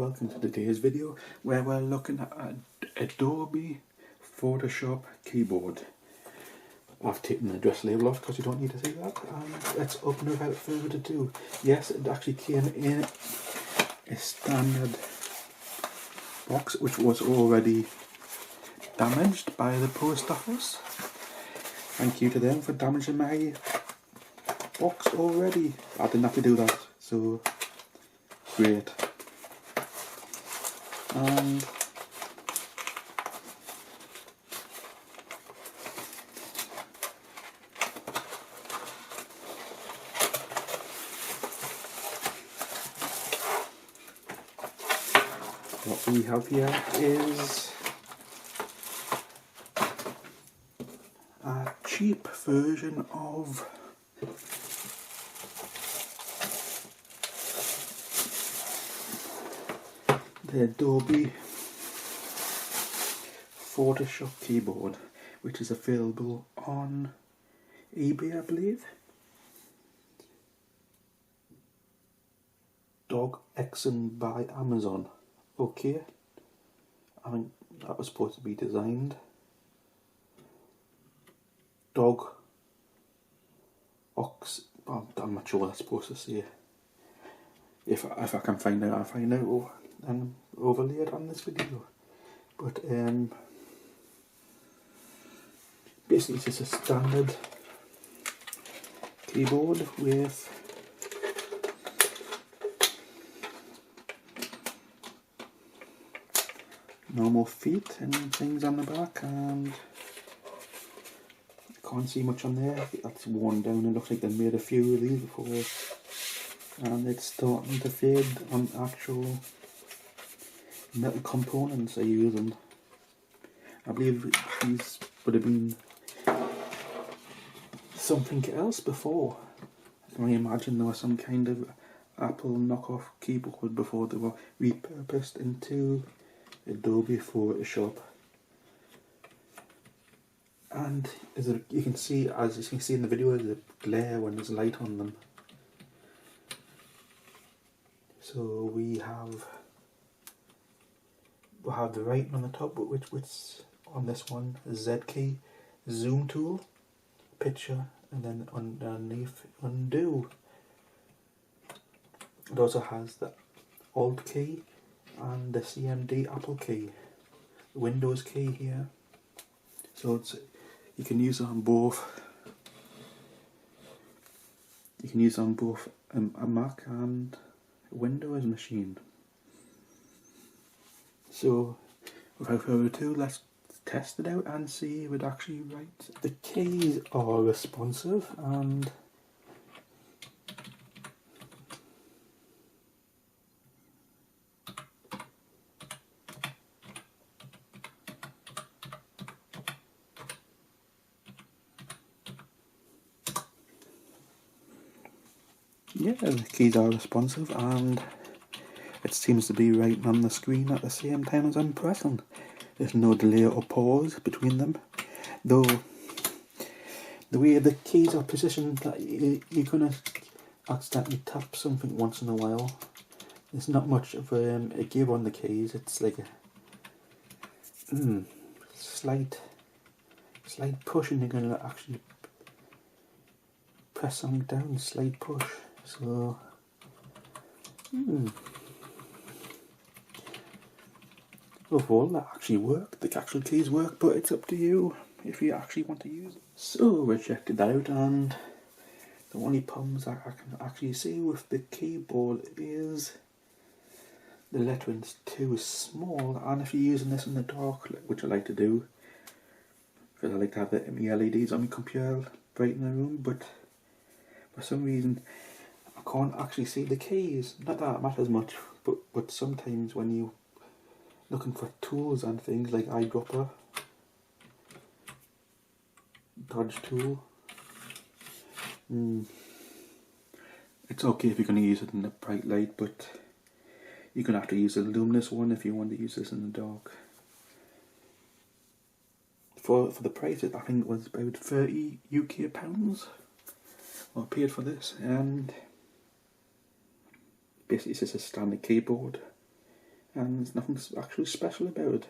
welcome to today's video where we're looking at an Adobe Photoshop keyboard. I've taken the address label off because you don't need to see that, and let's open it without further ado. Yes, it actually came in a standard box which was already damaged by the post office. Thank you to them for damaging my box already. I didn't have to do that, so great. And what we have here is a cheap version of the Adobe Photoshop keyboard, which is available on eBay, I believe. Dogxiong by Amazon. Okay, I think that was supposed to be designed. I'm not sure what that's supposed to say. If I can find out, I'll find out and overlay it on this video. But basically it's just a standard keyboard with normal feet and things on the back, and I can't see much on there. That's worn down. It looks like they made a few of these before, and it's starting to fade on actual metal components they're using. I believe these would have been something else before. I can imagine there was some kind of Apple knockoff keyboard before they were repurposed into Adobe Photoshop. And as you can see in the video, there's a glare when there's light on them. So we have the writing on the top, which on this one is Z key, zoom tool, picture, and then underneath undo. It also has the Alt key and the CMD Apple key, the Windows key here. So you can use it on both. You can use it on both a Mac and a Windows machine. So without further ado, let's test it out and see if it actually writes. The keys are responsive, and yeah, the keys are responsive, and it seems to be writing on the screen at the same time as I'm pressing. There's no delay or pause between them, though the way the keys are positioned, you're going to accidentally tap something once in a while. There's not much of a give on the keys. It's like a slight push, and you're going to actually press something down, slight push. So overall, that actually worked. The actual keys work, but it's up to you if you actually want to use it. So we checked it out, and the only problems I can actually see with the keyboard is the lettering's too small, and if you're using this in the dark, which I like to do, because I like to have the LEDs on my computer bright in the room, but for some reason I can't actually see the keys. Not that it matters much, but sometimes when you looking for tools and things like eyedropper, dodge tool, it's okay if you're going to use it in the bright light, but you're going to have to use a luminous one if you want to use this in the dark. For the price, I think it was about 30 UK pounds I paid for this, and basically it's just a standard keyboard. and there's nothing actually special about it.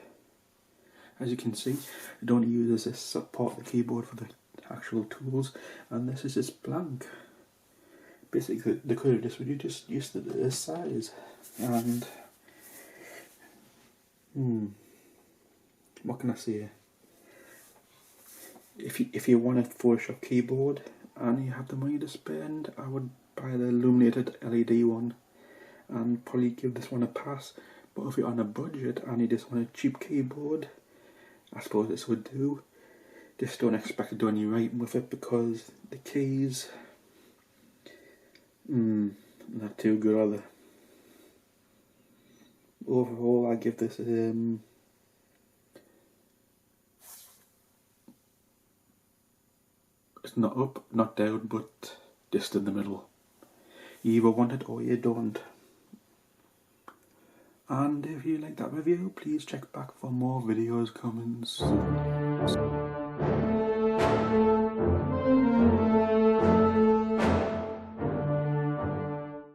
As you can see, it only uses this part of the keyboard for the actual tools, and this is just blank. Basically, they could have just reduced this size, and what can I say? If you want a Photoshop keyboard and you have the money to spend, I would buy the illuminated LED one and probably give this one a pass. But if you're on a budget and you just want a cheap keyboard, I suppose this would do. Just don't expect to do any writing with it because the keys, not too good, are they? Overall, I give this it's not up, not down, but just in the middle. You either want it or you don't. And if you like that review, please check back for more videos coming soon.